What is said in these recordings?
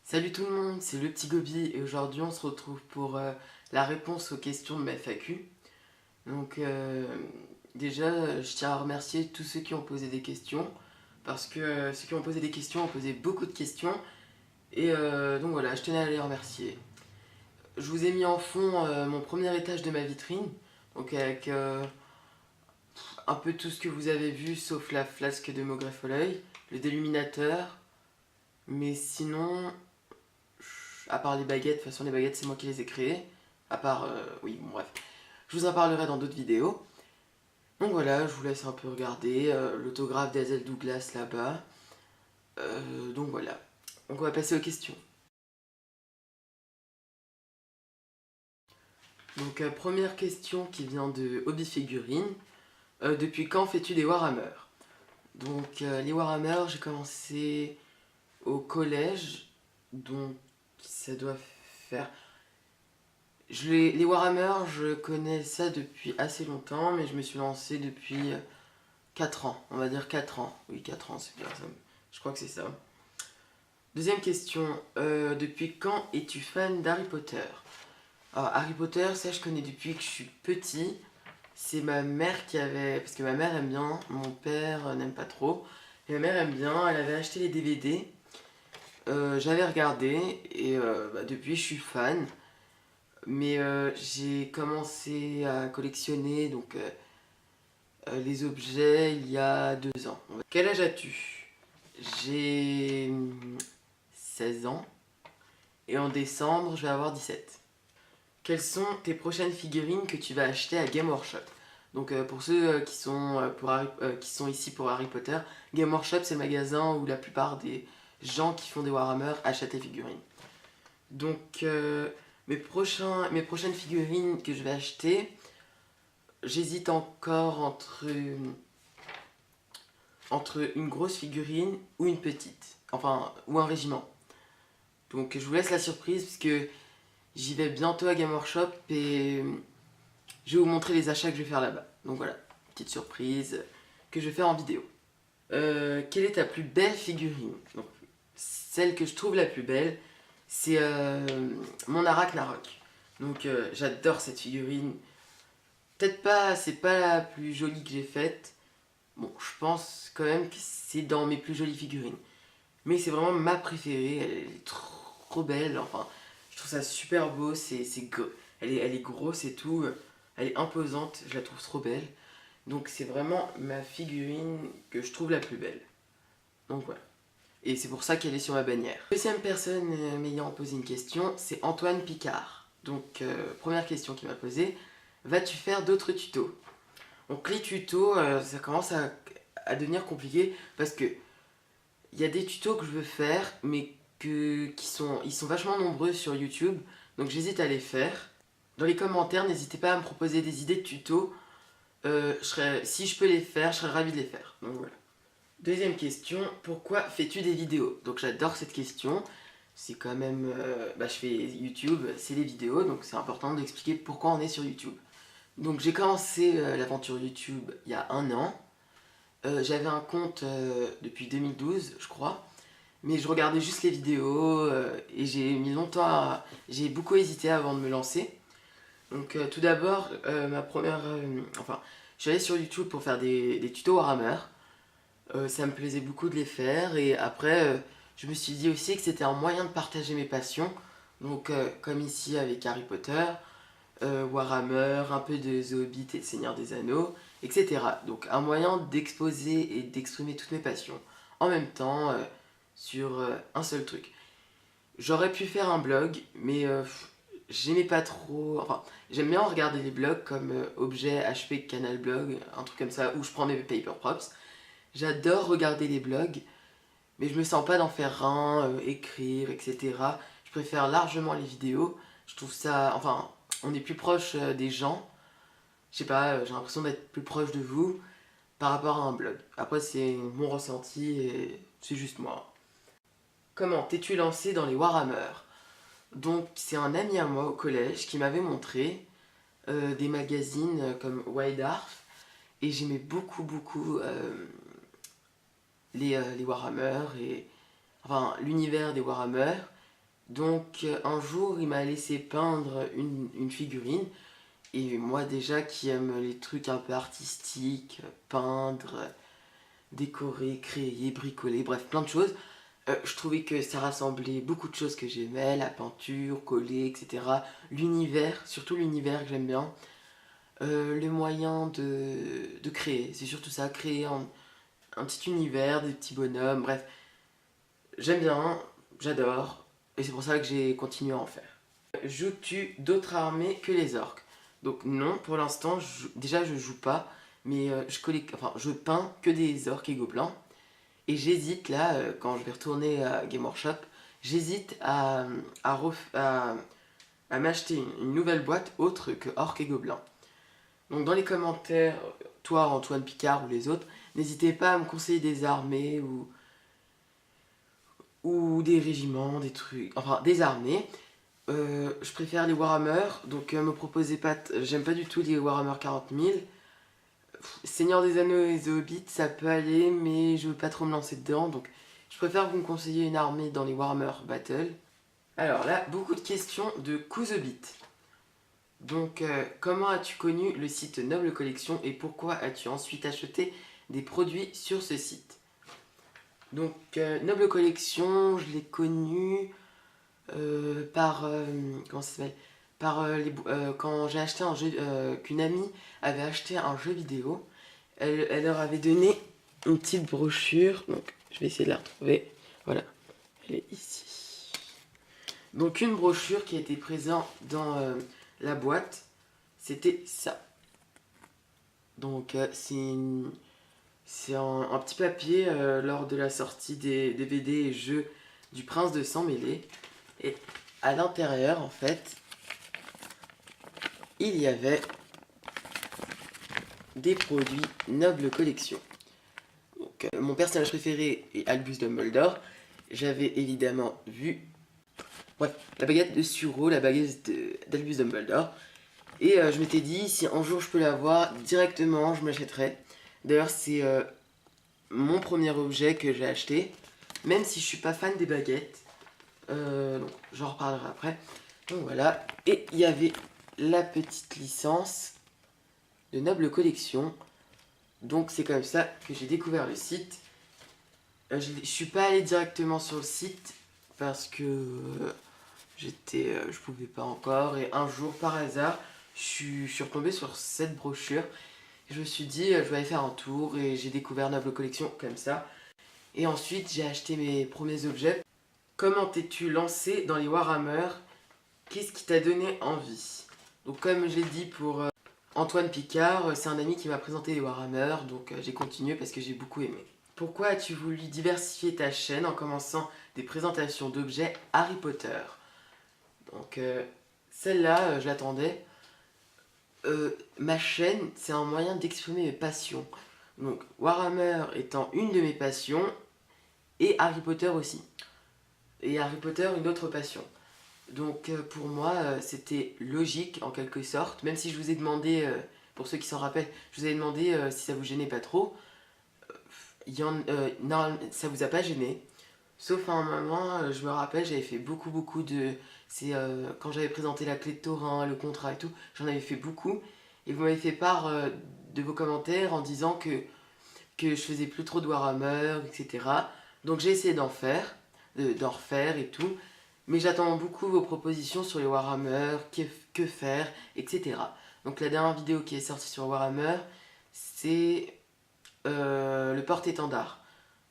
Salut tout le monde, c'est le petit Gobi et aujourd'hui on se retrouve pour la réponse aux questions de ma FAQ. Donc déjà je tiens à remercier tous ceux qui ont posé des questions parce que ceux qui ont posé des questions ont posé beaucoup de questions et donc voilà, je tenais à les remercier. Je vous ai mis en fond mon premier étage de ma vitrine, donc avec un peu tout ce que vous avez vu sauf la flasque de mot greffe à l'œil, le déluminateur, mais sinon à part les baguettes, de toute façon les baguettes c'est moi qui les ai créées. À part, oui, bon bref. Je vous en parlerai dans d'autres vidéos. Donc voilà, je vous laisse un peu regarder l'autographe d'Hazel Douglas là-bas. Donc voilà. Donc on va passer aux questions. Donc première question qui vient de Hobby Figurine. Depuis quand fais-tu des Warhammer? Donc les Warhammer, j'ai commencé au collège. Donc ça doit faire... Les Warhammer, je connais ça depuis assez longtemps, mais je me suis lancé depuis 4 ans, on va dire 4 ans. Oui, 4 ans, c'est bien ça. Je crois que c'est ça. Deuxième question, depuis quand es-tu fan d'Harry Potter? Alors, Harry Potter, ça je connais depuis que je suis petit. C'est ma mère qui avait... Parce que ma mère aime bien, mon père n'aime pas trop. Et ma mère aime bien, elle avait acheté les DVD. J'avais regardé et depuis je suis fan. Mais j'ai commencé à collectionner les objets il y a 2 ans. Quel âge as-tu? J'ai 16 ans et en décembre je vais avoir 17. Quelles sont tes prochaines figurines que tu vas acheter à Game Workshop? Donc pour ceux qui sont ici pour Harry Potter, Game Workshop c'est le magasin où la plupart des gens qui font des Warhammer achètent les figurines. Donc mes prochaines figurines que je vais acheter, j'hésite encore entre une grosse figurine ou une petite. Enfin, ou un régiment. Donc je vous laisse la surprise parce que j'y vais bientôt à Game Workshop et je vais vous montrer les achats que je vais faire là-bas. Donc voilà, petite surprise que je vais faire en vidéo. Quelle est ta plus belle figurine? Donc, celle que je trouve la plus belle, c'est mon Arachnarok. Donc j'adore cette figurine. Peut-être pas, c'est pas la plus jolie que j'ai faite. Bon, je pense quand même que c'est dans mes plus jolies figurines. Mais c'est vraiment ma préférée, elle est trop belle, enfin, je trouve ça super beau, elle est grosse et tout, elle est imposante, je la trouve trop belle. Donc c'est vraiment ma figurine que je trouve la plus belle. Donc voilà. Et c'est pour ça qu'elle est sur ma bannière. Deuxième personne m'ayant posé une question, c'est Antoine Picard. Donc première question qu'il m'a posée, vas-tu faire d'autres tutos? Donc les tutos, ça commence à devenir compliqué parce que il y a des tutos que je veux faire, mais ils sont vachement nombreux sur YouTube, donc j'hésite à les faire. Dans les commentaires, n'hésitez pas à me proposer des idées de tutos. Si je peux les faire, je serais ravi de les faire. Donc voilà. Deuxième question, pourquoi fais-tu des vidéos? Donc j'adore cette question. C'est quand même... je fais YouTube, c'est les vidéos, donc c'est important d'expliquer pourquoi on est sur YouTube. Donc j'ai commencé l'aventure YouTube il y a 1 an. J'avais un compte depuis 2012, je crois. Mais je regardais juste les vidéos et j'ai beaucoup hésité avant de me lancer. Donc tout d'abord, je suis allé sur YouTube pour faire des tutos Warhammer. Ça me plaisait beaucoup de les faire et après, je me suis dit aussi que c'était un moyen de partager mes passions. Donc comme ici avec Harry Potter, Warhammer, un peu de The Hobbit et le Seigneur des Anneaux, etc. Donc un moyen d'exposer et d'exprimer toutes mes passions en même temps sur un seul truc. J'aurais pu faire un blog, mais j'aimais pas trop... Enfin, j'aime bien regarder les blogs comme Objet, HP, Canal Blog, un truc comme ça, où je prends mes paper props. J'adore regarder les blogs, mais je me sens pas d'en faire un, écrire, etc. Je préfère largement les vidéos. Je trouve ça... Enfin, on est plus proche des gens. Je sais pas, j'ai l'impression d'être plus proche de vous par rapport à un blog. Après, c'est mon ressenti et c'est juste moi. Comment t'es-tu lancé dans les Warhammer? Donc, c'est un ami à moi au collège qui m'avait montré des magazines comme Wild Earth et j'aimais beaucoup les Warhammer et enfin l'univers des Warhammer Donc un jour il m'a laissé peindre une figurine. Et moi déjà qui aime les trucs un peu artistiques, peindre, décorer, créer, bricoler, bref plein de choses. Je trouvais que ça rassemblait beaucoup de choses que j'aimais, la peinture, coller, etc. L'univers, surtout l'univers que j'aime bien. Les moyens de créer, c'est surtout ça, créer un petit univers, des petits bonhommes, bref. J'aime bien, j'adore, et c'est pour ça que j'ai continué à en faire. Joues-tu d'autres armées que les orques? Donc non, pour l'instant, déjà je joue pas, mais je peins que des orques et gobelins. Et j'hésite là, quand je vais retourner à Game Workshop, j'hésite à m'acheter une nouvelle boîte autre que orques et gobelins. Donc dans les commentaires, toi Antoine Picard ou les autres, n'hésitez pas à me conseiller des armées ou des régiments, des trucs, enfin des armées. Je préfère les Warhammer, donc me proposez pas, j'aime pas du tout les Warhammer 40 000. Seigneur des Anneaux et The Hobbit, ça peut aller, mais je veux pas trop me lancer dedans, donc je préfère que vous me conseiller une armée dans les Warhammer Battle. Alors là, beaucoup de questions de Kuzobit. Donc, comment as-tu connu le site Noble Collection et pourquoi as-tu ensuite acheté des produits sur ce site? Donc, Noble Collection, je l'ai connu par. Comment ça s'appelle? Quand j'ai acheté un jeu. Qu'une amie avait acheté un jeu vidéo, elle leur avait donné une petite brochure. Donc, je vais essayer de la retrouver. Voilà, elle est ici. Donc, une brochure qui était présente dans la boîte, c'était ça. Donc, c'est un petit papier lors de la sortie des DVD et jeux du Prince de Sang Mêlé. Et à l'intérieur, en fait, il y avait des produits Noble Collection. Donc, mon personnage préféré est Albus Dumbledore. J'avais évidemment vu, bref, la baguette de Suro, la baguette d'Albus Dumbledore. Et je m'étais dit, si un jour je peux l'avoir directement, je m'achèterais. D'ailleurs, c'est mon premier objet que j'ai acheté, même si je suis pas fan des baguettes. Donc, j'en reparlerai après. Donc voilà. Et il y avait la petite licence de Noble Collection. Donc c'est comme ça que j'ai découvert le site. Je suis pas allé directement sur le site parce que je pouvais pas encore. Et un jour, par hasard, je suis retombé sur cette brochure. Je me suis dit, je vais aller faire un tour et j'ai découvert Noble Collection comme ça. Et ensuite, j'ai acheté mes premiers objets. Comment t'es-tu lancé dans les Warhammer? Qu'est-ce qui t'a donné envie? Donc comme je l'ai dit pour Antoine Picard, c'est un ami qui m'a présenté les Warhammer, donc j'ai continué parce que j'ai beaucoup aimé. Pourquoi as-tu voulu diversifier ta chaîne en commençant des présentations d'objets Harry Potter? Donc celle-là, je l'attendais. Ma chaîne, c'est un moyen d'exprimer mes passions. Donc Warhammer étant une de mes passions, et Harry Potter aussi. Et Harry Potter, une autre passion. Donc pour moi, c'était logique en quelque sorte, même si je vous ai demandé, pour ceux qui s'en rappellent, je vous ai demandé si ça vous gênait pas trop. Non, ça vous a pas gêné. Sauf à un moment, je me rappelle, j'avais fait beaucoup de... C'est quand j'avais présenté la clé de Taurin, le contrat et tout, j'en avais fait beaucoup. Et vous m'avez fait part de vos commentaires en disant que je faisais plus trop de Warhammer, etc. Donc j'ai essayé d'en refaire et tout. Mais j'attends beaucoup vos propositions sur les Warhammer, que faire, etc. Donc la dernière vidéo qui est sortie sur Warhammer, c'est le porte-étendard.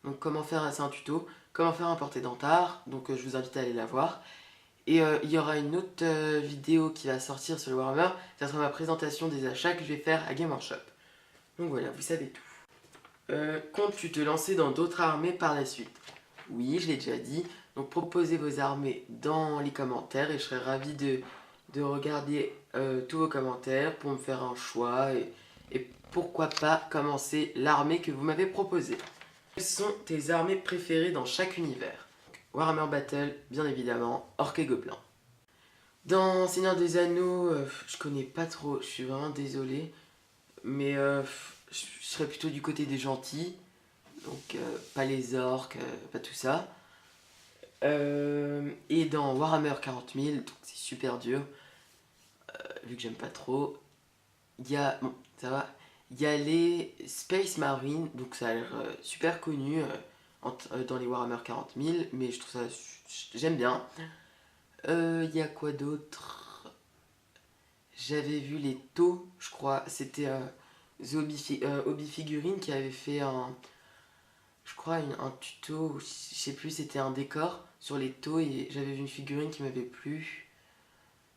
Donc comment faire, c'est un tuto, comment faire un porte-étendard, donc je vous invite à aller la voir. Et il y aura une autre vidéo qui va sortir sur le Warhammer, ça sera ma présentation des achats que je vais faire à Game Workshop. Donc voilà, vous savez tout. Comptes-tu te lancer dans d'autres armées par la suite? Oui, je l'ai déjà dit. Donc proposez vos armées dans les commentaires et je serai ravi de regarder tous vos commentaires pour me faire un choix et pourquoi pas commencer l'armée que vous m'avez proposée. Quelles sont tes armées préférées dans chaque univers? Warhammer Battle, bien évidemment, Orc et Gobelin. Dans Seigneur des Anneaux, je connais pas trop, je suis vraiment désolé, mais je serais plutôt du côté des gentils, donc pas les orques, pas tout ça. Et dans Warhammer 40 000, donc c'est super dur, vu que j'aime pas trop, il y a, bon, ça va, il y a les Space Marines, donc ça a l'air super connu dans les Warhammer 40 000, mais je trouve ça, j'aime bien. Il y a quoi d'autre? J'avais vu les taux, je crois, c'était Hobby Figurine qui avait fait je crois, un tuto, ou je sais plus, c'était un décor sur les taux et j'avais vu une figurine qui m'avait plu.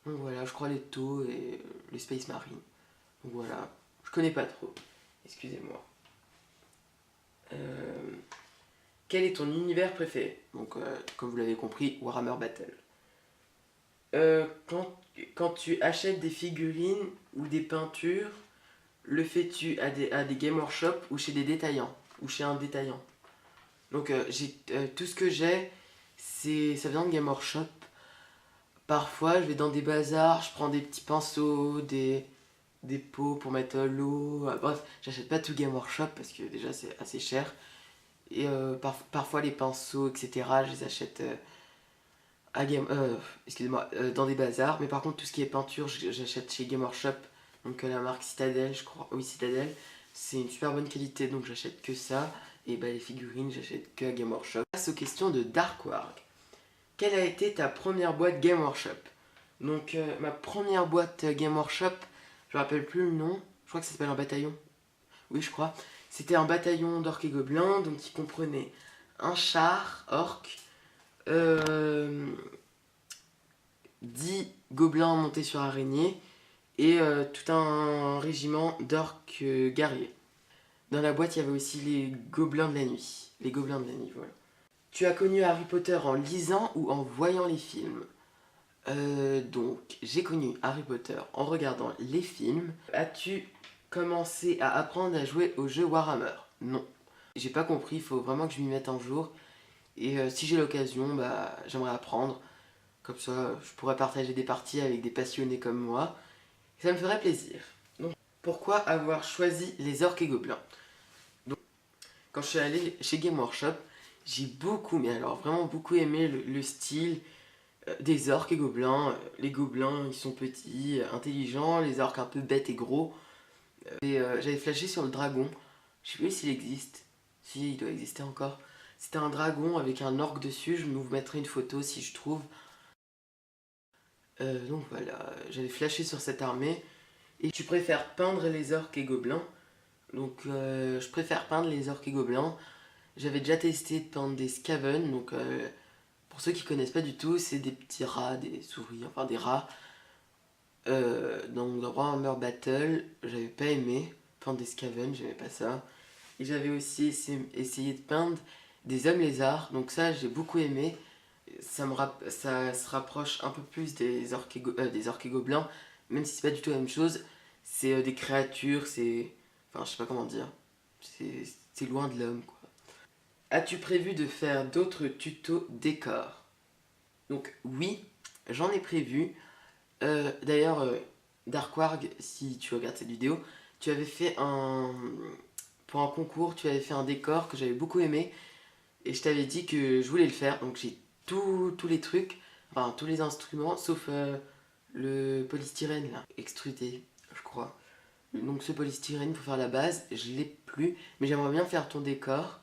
Donc voilà, je crois les taux et les Space Marine. Donc voilà, je connais pas trop, excusez-moi. Euh, Quel est ton univers préféré? Donc, comme vous l'avez compris, Warhammer Battle. Quand tu achètes des figurines ou des peintures, le fais-tu à des Game Workshop ou chez des détaillants? Ou chez un détaillant? Donc, tout ce que j'ai, ça vient de Game Workshop. Parfois, je vais dans des bazars, je prends des petits pinceaux, des pots pour mettre l'eau. Bref, j'achète pas tout Game Workshop parce que déjà c'est assez cher. Et parfois les pinceaux, etc., je les achète excusez-moi, dans des bazars. Mais par contre, tout ce qui est peinture, j'achète chez Game Workshop. Donc la marque Citadel, je crois. Oui, Citadel. C'est une super bonne qualité, donc j'achète que ça. Et bah, les figurines, j'achète que à Game Workshop. Passe aux questions de Darkwarg. Quelle a été ta première boîte Game Workshop? Donc ma première boîte Game Workshop, je me rappelle plus le nom. Je crois que ça s'appelle un bataillon. Oui, je crois. C'était un bataillon d'orques et gobelins, donc qui comprenait un char orc, euh, 10 gobelins montés sur araignée et tout un régiment d'orques guerriers. Dans la boîte, il y avait aussi les gobelins de la nuit. Les gobelins de la nuit, voilà. Tu as connu Harry Potter en lisant ou en voyant les films? Donc, j'ai connu Harry Potter en regardant les films. As-tu commencé à apprendre à jouer au jeu Warhammer? Non. J'ai pas compris, il faut vraiment que je m'y mette un jour. Et si j'ai l'occasion, bah, j'aimerais apprendre. Comme ça, je pourrais partager des parties avec des passionnés comme moi. Et ça me ferait plaisir. Donc, pourquoi avoir choisi les orques et gobelins? Donc, quand je suis allé chez Game Workshop, j'ai beaucoup, mais alors vraiment beaucoup aimé le style des orques et gobelins. Les gobelins, ils sont petits, intelligents, les orques un peu bêtes et gros. Et j'avais flashé sur le dragon. Je sais plus s'il existe. Si, il doit exister encore. C'était un dragon avec un orque dessus. Je vous mettrai une photo si je trouve. Donc voilà, j'avais flashé sur cette armée. Et tu préfères peindre les orques et gobelins? Donc je préfère peindre les orques et gobelins. J'avais déjà testé de peindre des Skaven. Donc pour ceux qui connaissent pas du tout, c'est des petits rats, des souris, enfin des rats. Dans Warhammer Battle, j'avais pas aimé peindre des Skaven, j'aimais pas ça. Et j'avais aussi essayé de peindre des hommes lézards, donc ça j'ai beaucoup aimé. Ça se rapproche un peu plus des orques et gobelins, même si c'est pas du tout la même chose. C'est des créatures, c'est. Enfin, je sais pas comment dire. C'est loin de l'homme, quoi. As-tu prévu de faire d'autres tutos décors? Donc, oui, j'en ai prévu. D'ailleurs, Darkwarg, si tu regardes cette vidéo, tu avais fait un. Pour un concours, tu avais fait un décor que j'avais beaucoup aimé. Et je t'avais dit que je voulais le faire. Donc j'ai tous les trucs, enfin tous les instruments, sauf le polystyrène là, extrudé, je crois. Donc ce polystyrène pour faire la base, je l'ai plus. Mais j'aimerais bien faire ton décor.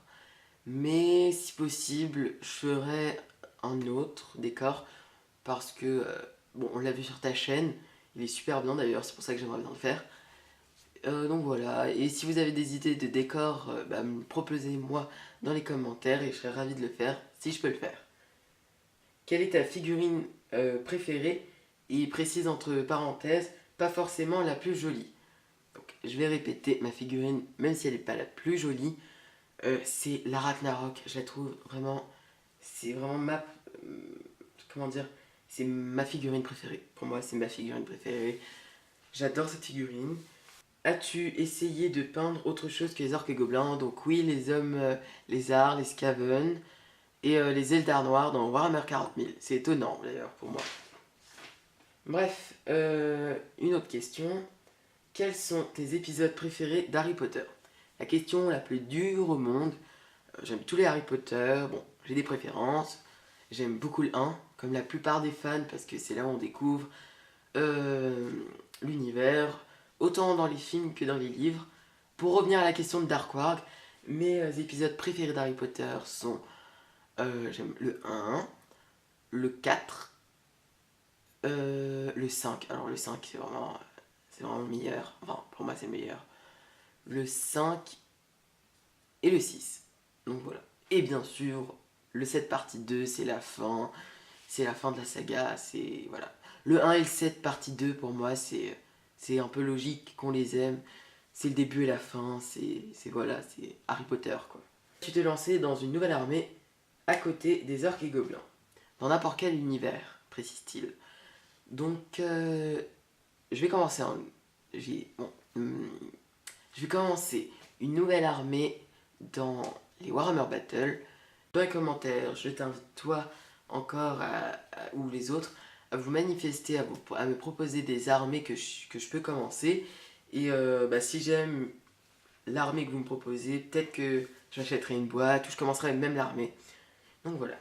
Mais si possible, je ferais un autre décor. Parce que, bon, on l'a vu sur ta chaîne. Il est super bien d'ailleurs, c'est pour ça que j'aimerais bien le faire. Donc voilà, et si vous avez des idées de décors, bah, proposez-moi dans les commentaires et je serai ravi de le faire si je peux le faire. Quelle est ta figurine préférée? Et précise entre parenthèses, pas forcément la plus jolie. Donc je vais répéter, ma figurine, même si elle n'est pas la plus jolie, c'est la Ragnarok. Je la trouve vraiment, c'est vraiment comment dire, c'est ma figurine préférée. Pour moi, c'est ma figurine préférée. J'adore cette figurine. As-tu essayé de peindre autre chose que les orques et gobelins? Donc oui, les hommes lézards, les Skaven et les Eldar noirs dans Warhammer 40 000. C'est étonnant d'ailleurs pour moi. Bref, une autre question. Quels sont tes épisodes préférés d'Harry Potter? La question la plus dure au monde. J'aime tous les Harry Potter. Bon, j'ai des préférences. j'aime beaucoup le 1, comme la plupart des fans, parce que c'est là où on découvre l'univers, autant dans les films que dans les livres. Pour revenir à la question de Darkwing, mes épisodes préférés d'Harry Potter sont j'aime le 1, le 4, le 5. Alors le 5 c'est vraiment le meilleur, enfin pour moi c'est le meilleur. Le 5 et le 6. Donc voilà. Et bien sûr, le 7 partie 2, c'est la fin de la saga, c'est voilà. Le 1 et le 7 partie 2 pour moi c'est un peu logique qu'on les aime. C'est le début et la fin, c'est voilà, c'est Harry Potter quoi. Tu t'es lancé dans une nouvelle armée à côté des orques et gobelins. Dans n'importe quel univers, précise-t-il. Donc je vais commencer je vais commencer une nouvelle armée dans les Warhammer Battle. Dans les commentaires, je t'invite toi encore ou les autres à vous manifester, à me proposer des armées que je peux commencer. Et si j'aime l'armée que vous me proposez, peut-être que j'achèterai une boîte ou je commencerai avec même l'armée. Donc voilà.